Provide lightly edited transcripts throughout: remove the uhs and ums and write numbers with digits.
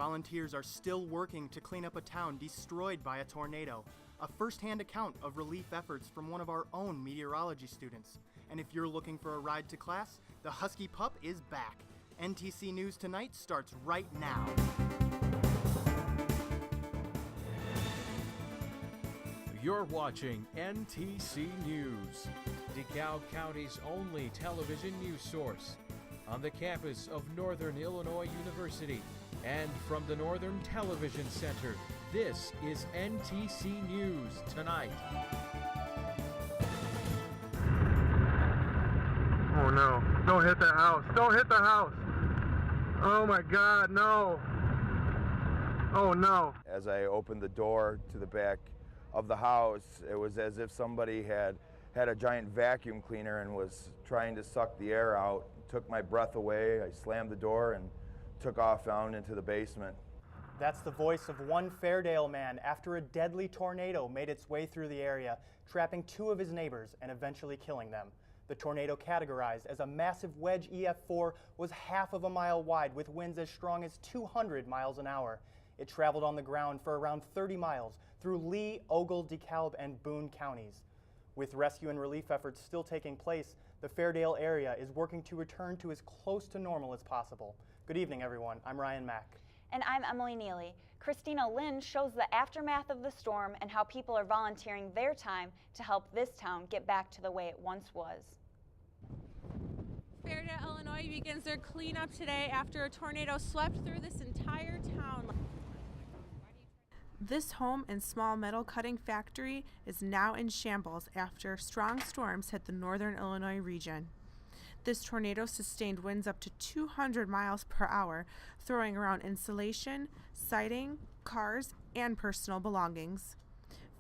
volunteers are still working to clean up a town destroyed by a tornado. A first-hand account of relief efforts from one of our own meteorology students. And if you're looking for a ride to class, the Husky Pup is back. NTC News Tonight starts right now. You're watching NTC News, DeKalb County's only television news source, on the campus of Northern Illinois University and from the Northern Television Center. This is NTC News Tonight. Oh no, don't hit the house, don't hit the house. Oh my God, no. Oh no. As I opened the door to the back of the house, it was as if somebody had a giant vacuum cleaner and was trying to suck the air out. It took my breath away. I slammed the door and took off down into the basement. That's the voice of one Fairdale man after a deadly tornado made its way through the area, trapping two of his neighbors and eventually killing them. The tornado, categorized as a massive wedge EF4, was half of a mile wide with winds as strong as 200 miles an hour. It traveled on the ground for around 30 miles through Lee, Ogle, DeKalb, and Boone counties. With rescue and relief efforts still taking place, the Fairdale area is working to return to as close to normal as possible. Good evening, everyone. I'm Ryan Mack. And I'm Emily Neely. Christina Lynn shows the aftermath of the storm and how people are volunteering their time to help this town get back to the way it once was. Fairdale, Illinois begins their cleanup today after a tornado swept through this entire town. This home and small metal cutting factory is now in shambles after strong storms hit the northern Illinois region. This tornado sustained winds up to 200 miles per hour, throwing around insulation, siding, cars, and personal belongings.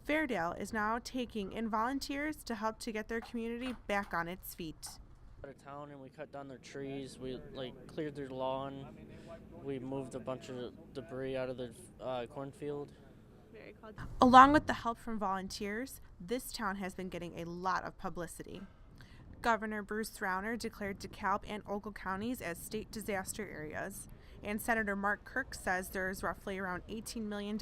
Fairdale is now taking in volunteers to help to get their community back on its feet. Out of town and we cut down their trees, we cleared their lawn, we moved a bunch of debris out of the cornfield. Along with the help from volunteers, this town has been getting a lot of publicity. Governor Bruce Rauner declared DeKalb and Ogle counties as state disaster areas, and Senator Mark Kirk says there is roughly around $18 million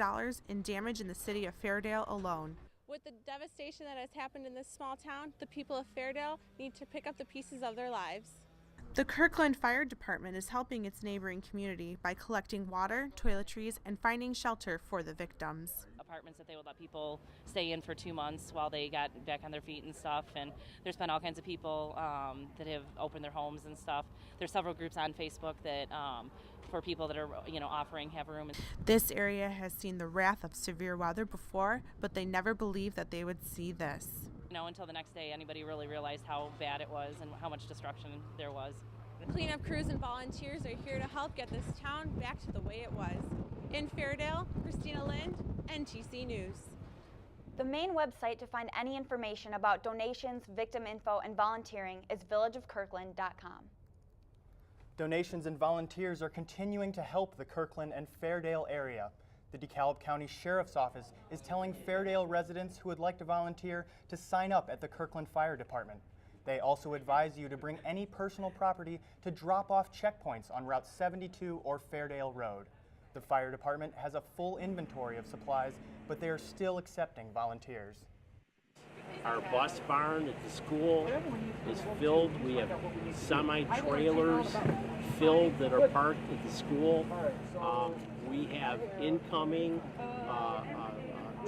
in damage in the city of Fairdale alone. With the devastation that has happened in this small town, the people of Fairdale need to pick up the pieces of their lives. The Kirkland Fire Department is helping its neighboring community by collecting water, toiletries, and finding shelter for the victims. Apartments that they would let people stay in for 2 months while they got back on their feet and stuff, and there's been all kinds of people that have opened their homes and stuff. There's several groups on Facebook that for people that are offering have a room. This area has seen the wrath of severe weather before, but they never believed that they would see this. Until the next day anybody really realized how bad it was and how much destruction there was. Cleanup crews and volunteers are here to help get this town back to the way it was. In Fairdale, Christina Lind, NTC News. The main website to find any information about donations, victim info, and volunteering is villageofkirkland.com. Donations and volunteers are continuing to help the Kirkland and Fairdale area. The DeKalb County Sheriff's Office is telling Fairdale residents who would like to volunteer to sign up at the Kirkland Fire Department. They also advise you to bring any personal property to drop off checkpoints on Route 72 or Fairdale Road. The fire department has a full inventory of supplies, but they are still accepting volunteers. Our bus barn at the school is filled. We have semi-trailers filled that are parked at the school. We have incoming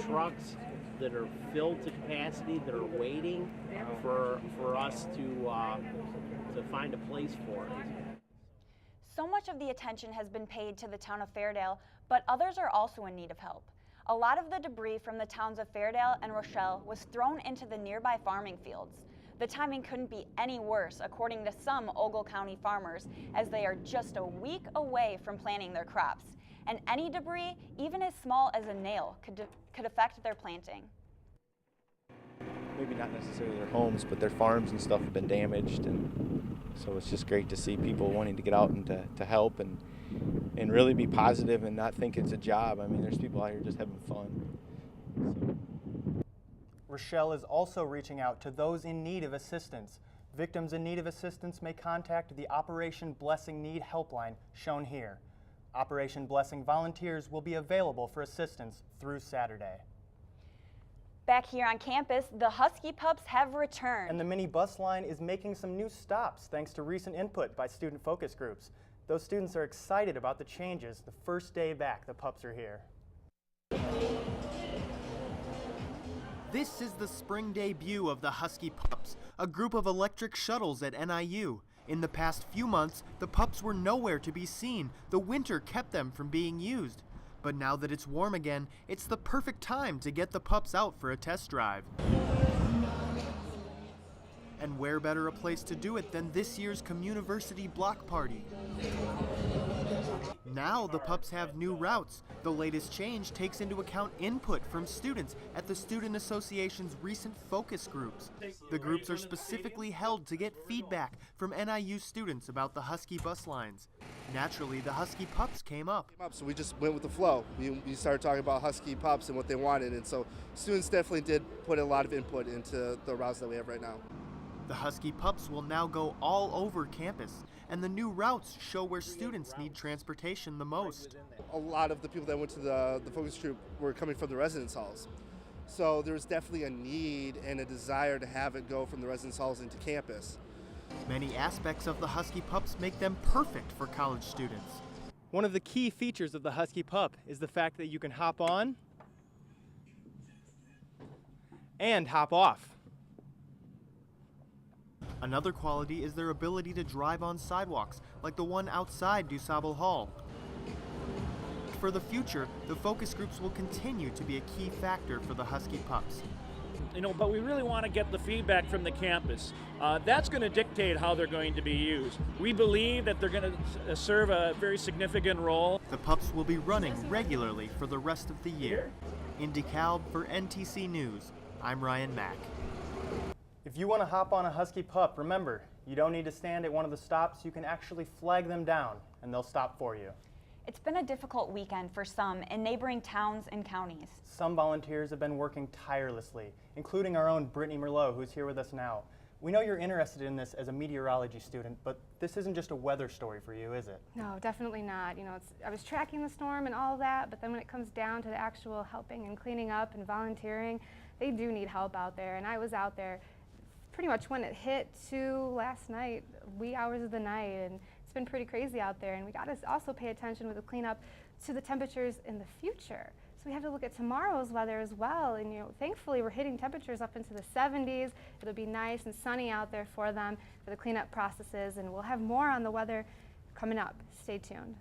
trucks that are filled to capacity that are waiting for us to find a place for it. So much of the attention has been paid to the town of Fairdale, but others are also in need of help. A lot of the debris from the towns of Fairdale and Rochelle was thrown into the nearby farming fields. The timing couldn't be any worse, according to some Ogle County farmers, as they are just a week away from planting their crops. And any debris, even as small as a nail, could affect their planting. Maybe not necessarily their homes, but their farms and stuff have been damaged, and so it's just great to see people wanting to get out and to help and really be positive and not think it's a job. I mean, there's people out here just having fun. So. Rochelle is also reaching out to those in need of assistance. Victims in need of assistance may contact the Operation Blessing Need helpline shown here. Operation Blessing volunteers will be available for assistance through Saturday. Back here on campus, the Husky Pups have returned. And the mini bus line is making some new stops thanks to recent input by student focus groups. Those students are excited about the changes. The first day back, the pups are here. This is the spring debut of the Husky Pups, a group of electric shuttles at NIU. In the past few months, the pups were nowhere to be seen. The winter kept them from being used. But now that it's warm again, it's the perfect time to get the pups out for a test drive. And where better a place to do it than this year's Communiversity block party? Now the pups have new routes. The latest change takes into account input from students at the Student Association's recent focus groups. The groups are specifically held to get feedback from NIU students about the Husky bus lines. Naturally, the Husky Pups came up. So we just went with the flow. We started talking about Husky Pups and what they wanted, and so students definitely did put a lot of input into the routes that we have right now. The Husky Pups will now go all over campus, and the new routes show where students need transportation the most. A lot of the people that went to the focus group were coming from the residence halls. So there's definitely a need and a desire to have it go from the residence halls into campus. Many aspects of the Husky Pups make them perfect for college students. One of the key features of the Husky Pup is the fact that you can hop on and hop off. Another quality is their ability to drive on sidewalks, like the one outside DuSable Hall. For the future, the focus groups will continue to be a key factor for the Husky Pups. But we really want to get the feedback from the campus. That's going to dictate how they're going to be used. We believe that they're going to serve a very significant role. The pups will be running regularly for the rest of the year. In DeKalb for NTC News, I'm Ryan Mack. If you want to hop on a Husky Pup, remember, you don't need to stand at one of the stops. You can actually flag them down, and they'll stop for you. It's been a difficult weekend for some in neighboring towns and counties. Some volunteers have been working tirelessly, including our own Brittany Merleau, who's here with us now. We know you're interested in this as a meteorology student, but this isn't just a weather story for you, is it? No, definitely not. I was tracking the storm and all that, but then when it comes down to the actual helping and cleaning up and volunteering, they do need help out there, and I was out there pretty much when it hit to last night, wee hours of the night, and it's been pretty crazy out there, and we got to also pay attention with the cleanup to the temperatures in the future. So we have to look at tomorrow's weather as well, and thankfully we're hitting temperatures up into the 70s. It'll be nice and sunny out there for them for the cleanup processes, and we'll have more on the weather coming up. Stay tuned.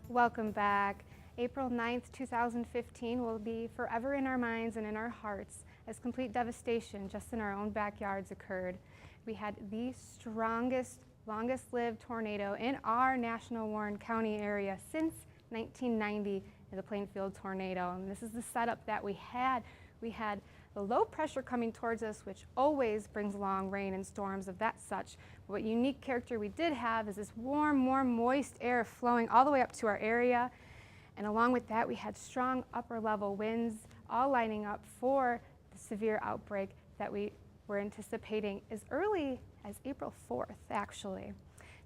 Welcome back. April 9th, 2015 will be forever in our minds and in our hearts as complete devastation just in our own backyards occurred. We had the strongest, longest-lived tornado in our National Warren County area since 1990, the Plainfield Tornado. And this is the setup that we had. We had the low pressure coming towards us, which always brings along rain and storms of that such. But what unique character we did have is this warm, moist air flowing all the way up to our area. And along with that, we had strong upper level winds all lining up for the severe outbreak that we were anticipating as early as April 4th, actually.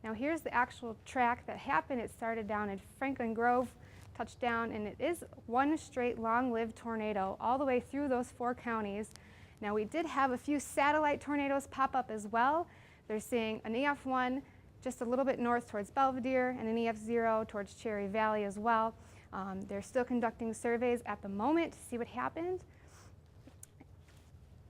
Now here's the actual track that happened. It started down in Franklin Grove, touched down, and it is one straight long-lived tornado all the way through those 4 counties. Now we did have a few satellite tornadoes pop up as well. They're seeing an EF1 just a little bit north towards Belvedere and an EF0 towards Cherry Valley as well. They're still conducting surveys at the moment to see what happened.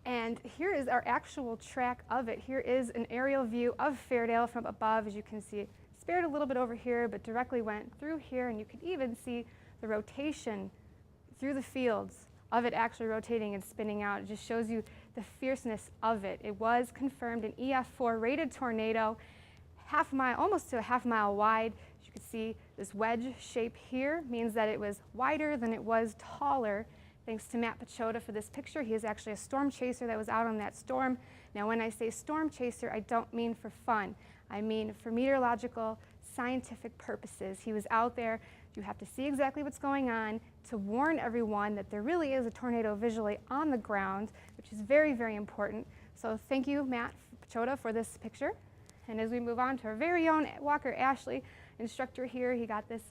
And here is our actual track of it. Here is an aerial view of Fairdale from above. As you can see, it spared a little bit over here, but directly went through here, and you could even see the rotation through the fields of it actually rotating and spinning out. It just shows you the fierceness of it. It was confirmed an EF4 rated tornado, half a mile, almost to a half mile wide. As you can see, this wedge shape here means that it was wider than it was taller. Thanks to Matt Pachota for this picture. He is actually a storm chaser that was out on that storm. Now, when I say storm chaser, I don't mean for fun. I mean for meteorological, scientific purposes. He was out there. You have to see exactly what's going on to warn everyone that there really is a tornado visually on the ground, which is very, very important. So thank you, Matt Pachota, for this picture. And as we move on to our very own Walker Ashley, instructor here, he got this.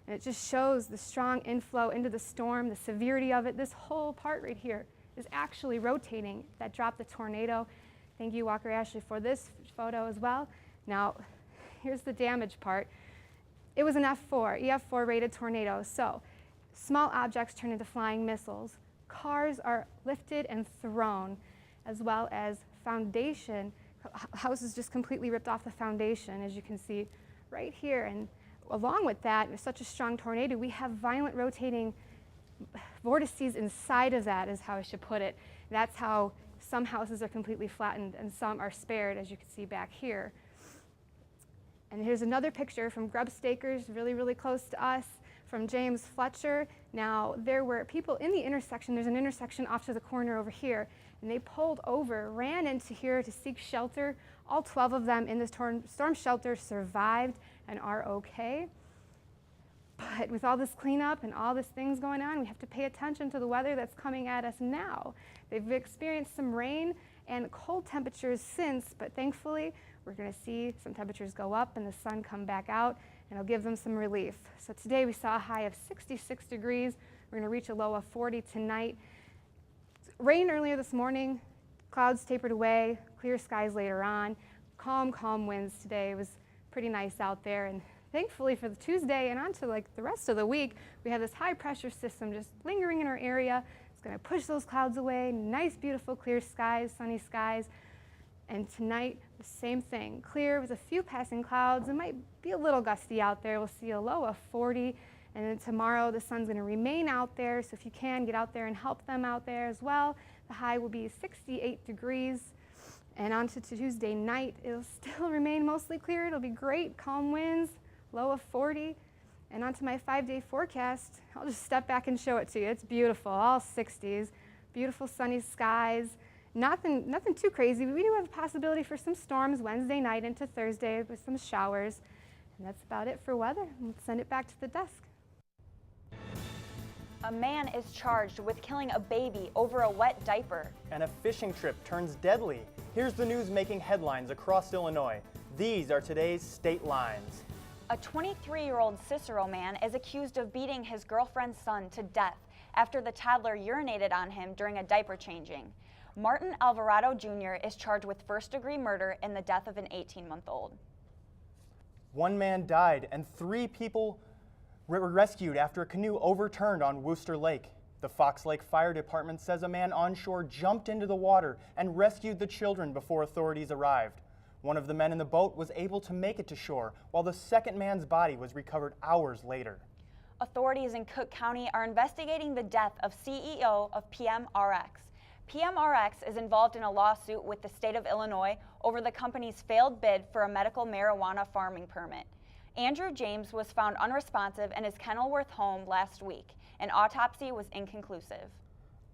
And it just shows the strong inflow into the storm, the severity of it. This whole part right here is actually rotating that dropped the tornado. Thank you, Walker Ashley, for this photo as well. Now, here's the damage part. It was an F4, EF4 rated tornado. So small objects turn into flying missiles. Cars are lifted and thrown, as well as foundation. Houses just completely ripped off the foundation, as you can see right here. And along with that, with such a strong tornado, we have violent rotating vortices inside of that, is how I should put it. That's how some houses are completely flattened and some are spared, as you can see back here. And here's another picture from Grub Stakers, really, really close to us, from James Fletcher. Now, there were people in the intersection. There's an intersection off to the corner over here, and they pulled over, ran into here to seek shelter. All 12 of them in this storm shelter survived and are okay. But with all this cleanup and all these things going on, we have to pay attention to the weather that's coming at us now. They've experienced some rain and cold temperatures since, but thankfully we're going to see some temperatures go up and the sun come back out, and it'll give them some relief. So today we saw a high of 66 degrees. We're going to reach a low of 40 tonight. Rain earlier this morning, clouds tapered away, clear skies later on, calm, calm winds today. It was pretty nice out there, and thankfully for the Tuesday and on to like the rest of the week, we have this high pressure system just lingering in our area. It's going to push those clouds away. Nice, beautiful, clear skies, sunny skies. And tonight, the same thing. Clear with a few passing clouds. It might be a little gusty out there. We'll see a low of 40. And then tomorrow, the sun's going to remain out there. So if you can, get out there and help them out there as well. The high will be 68 degrees. And on to Tuesday night, it'll still remain mostly clear. It'll be great, calm winds, low of 40. And on to my 5-day forecast. I'll just step back and show it to you. It's beautiful, all 60s. Beautiful sunny skies. Nothing too crazy, but we do have a possibility for some storms Wednesday night into Thursday with some showers. And that's about it for weather. Let's send it back to the desk. A man is charged with killing a baby over a wet diaper. And a fishing trip turns deadly. Here's the news making headlines across Illinois. These are today's state lines. A 23-year-old Cicero man is accused of beating his girlfriend's son to death after the toddler urinated on him during a diaper changing. Martin Alvarado Jr. is charged with first-degree murder in the death of an 18-month-old. One man died and 3 people were rescued after a canoe overturned on Wooster Lake. The Fox Lake Fire Department says a man on shore jumped into the water and rescued the children before authorities arrived. One of the men in the boat was able to make it to shore, while the second man's body was recovered hours later. Authorities in Cook County are investigating the death of CEO of PMRX. PMRX is involved in a lawsuit with the state of Illinois over the company's failed bid for a medical marijuana farming permit. Andrew James was found unresponsive in his Kenilworth home last week. An autopsy was inconclusive.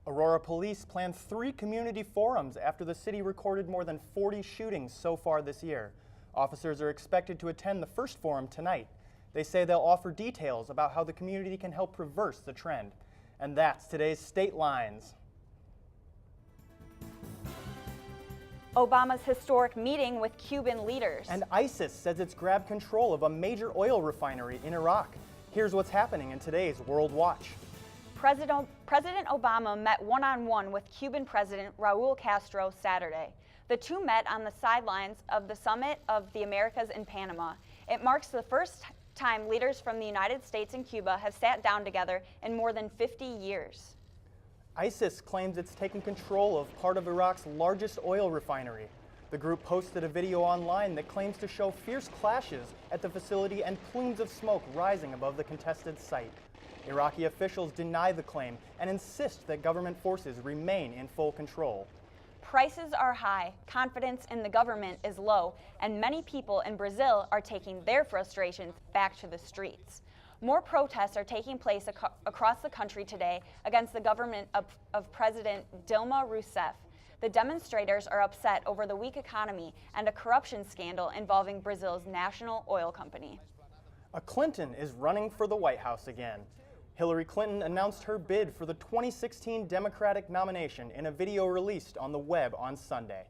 Aurora police planned 3 community forums after the city recorded more than 40 shootings so far this year. Officers are expected to attend the first forum tonight. They say they'll offer details about how the community can help reverse the trend. And that's today's State Lines. Obama's historic meeting with Cuban leaders. And ISIS says it's grabbed control of a major oil refinery in Iraq. Here's what's happening in today's World Watch. President Obama met one-on-one with Cuban President Raul Castro Saturday. The two met on the sidelines of the Summit of the Americas in Panama. It marks the first time leaders from the United States and Cuba have sat down together in more than 50 years. ISIS claims it's taken control of part of Iraq's largest oil refinery. The group posted a video online that claims to show fierce clashes at the facility and plumes of smoke rising above the contested site. Iraqi officials deny the claim and insist that government forces remain in full control. Prices are high, confidence in the government is low, and many people in Brazil are taking their frustrations back to the streets. More protests are taking place across the country today against the government of President Dilma Rousseff. The demonstrators are upset over the weak economy and a corruption scandal involving Brazil's national oil company. A Clinton is running for the White House again. Hillary Clinton announced her bid for the 2016 Democratic nomination in a video released on the web on Sunday.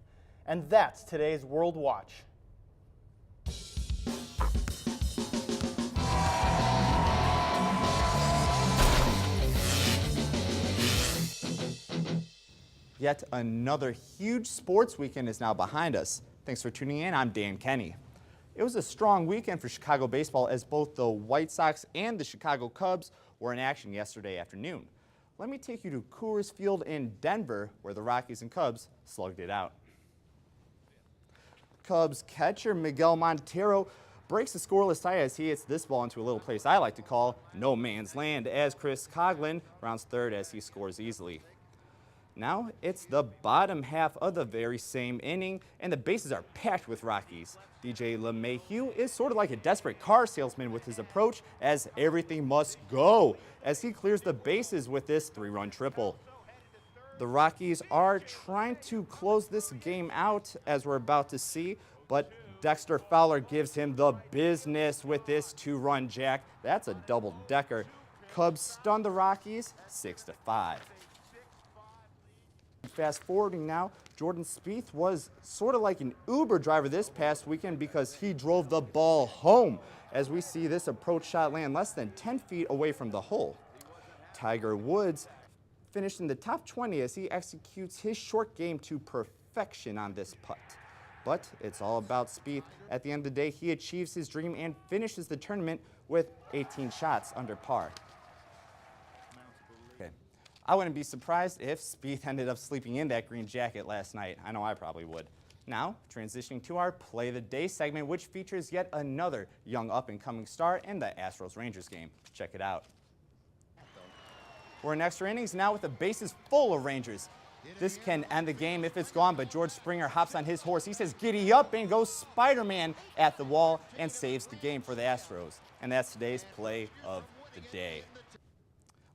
And that's today's World Watch. Yet another huge sports weekend is now behind us. Thanks for tuning in. I'm Dan Kenny. It was a strong weekend for Chicago baseball as both the White Sox and the Chicago Cubs were in action yesterday afternoon. Let me take you to Coors Field in Denver, where the Rockies and Cubs slugged it out. Cubs catcher Miguel Montero breaks the scoreless tie as he hits this ball into a little place I like to call no man's land, as Chris Coughlin rounds third as he scores easily. Now it's the bottom half of the very same inning, and the bases are packed with Rockies. DJ LeMahieu is sort of like a desperate car salesman with his approach, as everything must go, as he clears the bases with this 3-run triple. The Rockies are trying to close this game out, as we're about to see, but Dexter Fowler gives him the business with this 2-run jack. That's a double-decker. Cubs stun the Rockies 6-5. Fast forwarding now, Jordan Spieth was sort of like an Uber driver this past weekend because he drove the ball home, as we see this approach shot land less than 10 feet away from the hole. Tiger Woods finished in the top 20 as he executes his short game to perfection on this putt. But it's all about Spieth. At the end of the day, he achieves his dream and finishes the tournament with 18 shots under par. I wouldn't be surprised if Spieth ended up sleeping in that green jacket last night. I know I probably would. Now, transitioning to our Play of the Day segment, which features yet another young up-and-coming star in the Astros-Rangers game. Check it out. We're in extra innings now with the bases full of Rangers. This can end the game if it's gone, but George Springer hops on his horse. He says, "Giddy up," and goes Spider-Man at the wall and saves the game for the Astros. And that's today's Play of the Day.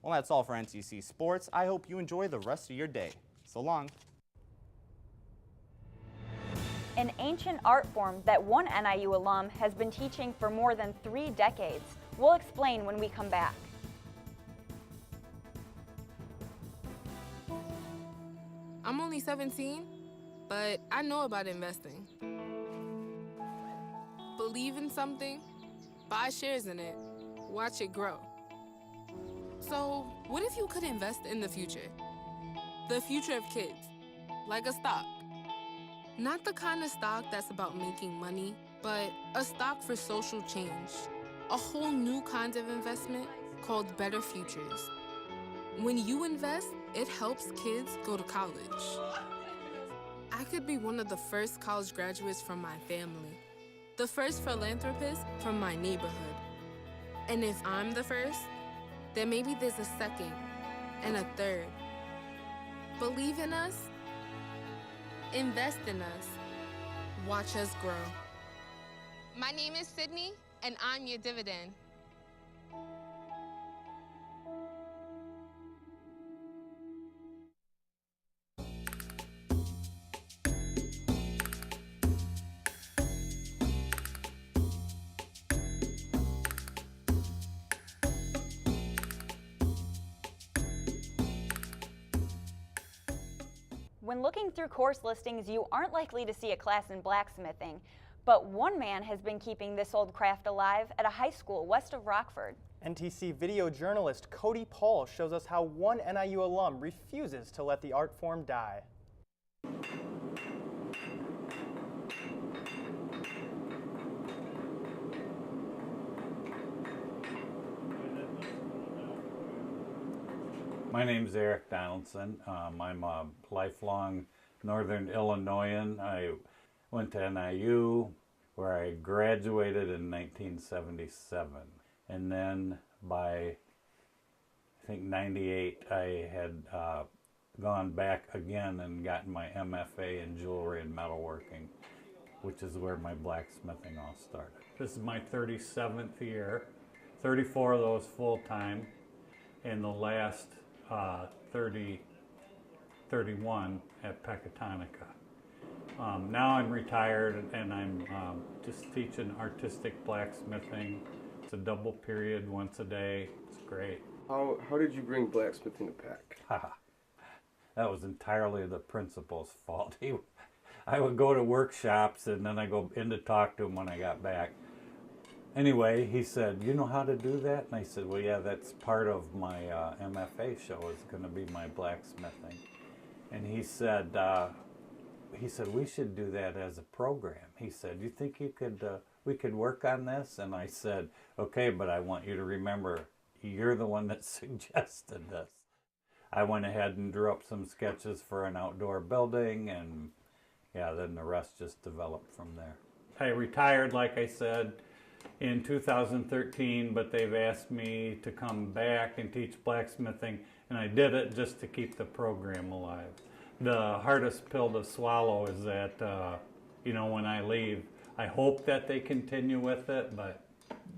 Well, that's all for NTC Sports. I hope you enjoy the rest of your day. So long. An ancient art form that one NIU alum has been teaching for more than 3 decades. We'll explain when we come back. I'm only 17, but I know about investing. Believe in something, buy shares in it, watch it grow. So, what if you could invest in the future? The future of kids, like a stock. Not the kind of stock that's about making money, but a stock for social change. A whole new kind of investment called Better Futures. When you invest, it helps kids go to college. I could be one of the first college graduates from my family, the first philanthropist from my neighborhood. And if I'm the first, then maybe there's a second and a third. Believe in us, invest in us, watch us grow. My name is Sydney, and I'm your dividend. When looking through course listings, you aren't likely to see a class in blacksmithing, but one man has been keeping this old craft alive at a high school west of Rockford. NTC video journalist Cody Paul shows us how one NIU alum refuses to let the art form die. My name is Eric Donaldson. I'm a lifelong Northern Illinoisan. I went to NIU where I graduated in 1977. And then by think 98, I had gone back again and gotten my MFA in jewelry and metalworking, which is where my blacksmithing all started. This is my 37th year, 34 of those full-time, and the last 31 at Pecatonica. Now I'm retired and I'm just teaching artistic blacksmithing. It's a double period once a day. It's great. How did you bring blacksmithing to Peck? That was entirely the principal's fault. I would go to workshops and then I go in to talk to him when I got back. Anyway, he said, "You know how to do that?" And I said, "Well, yeah, that's part of my MFA show is going to be my blacksmithing." And he said, "We should do that as a program." He said, "You think we could work on this?" And I said, "Okay, but I want you to remember, you're the one that suggested this." I went ahead and drew up some sketches for an outdoor building, and yeah, then the rest just developed from there. I retired, like I said, in 2013, but they've asked me to come back and teach blacksmithing, and I did it just to keep the program alive. The hardest pill to swallow is that, when I leave, I hope that they continue with it, but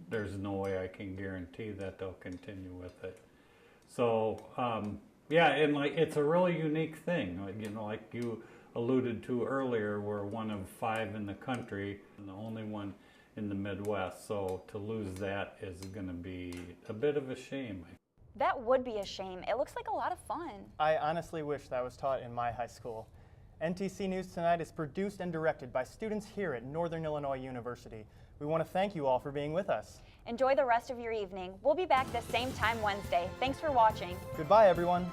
there's no way I can guarantee that they'll continue with it. So, yeah, and it's a really unique thing. Like you alluded to earlier, we're one of 5 in the country and the only one in the Midwest. So to lose that is going to be a bit of a shame. That would be a shame. It looks like a lot of fun. I honestly wish that was taught in my high school. NTC News Tonight is produced and directed by students here at Northern Illinois University. We want to thank you all for being with us. Enjoy the rest of your evening. We'll be back the same time Wednesday. Thanks for watching. Goodbye, everyone.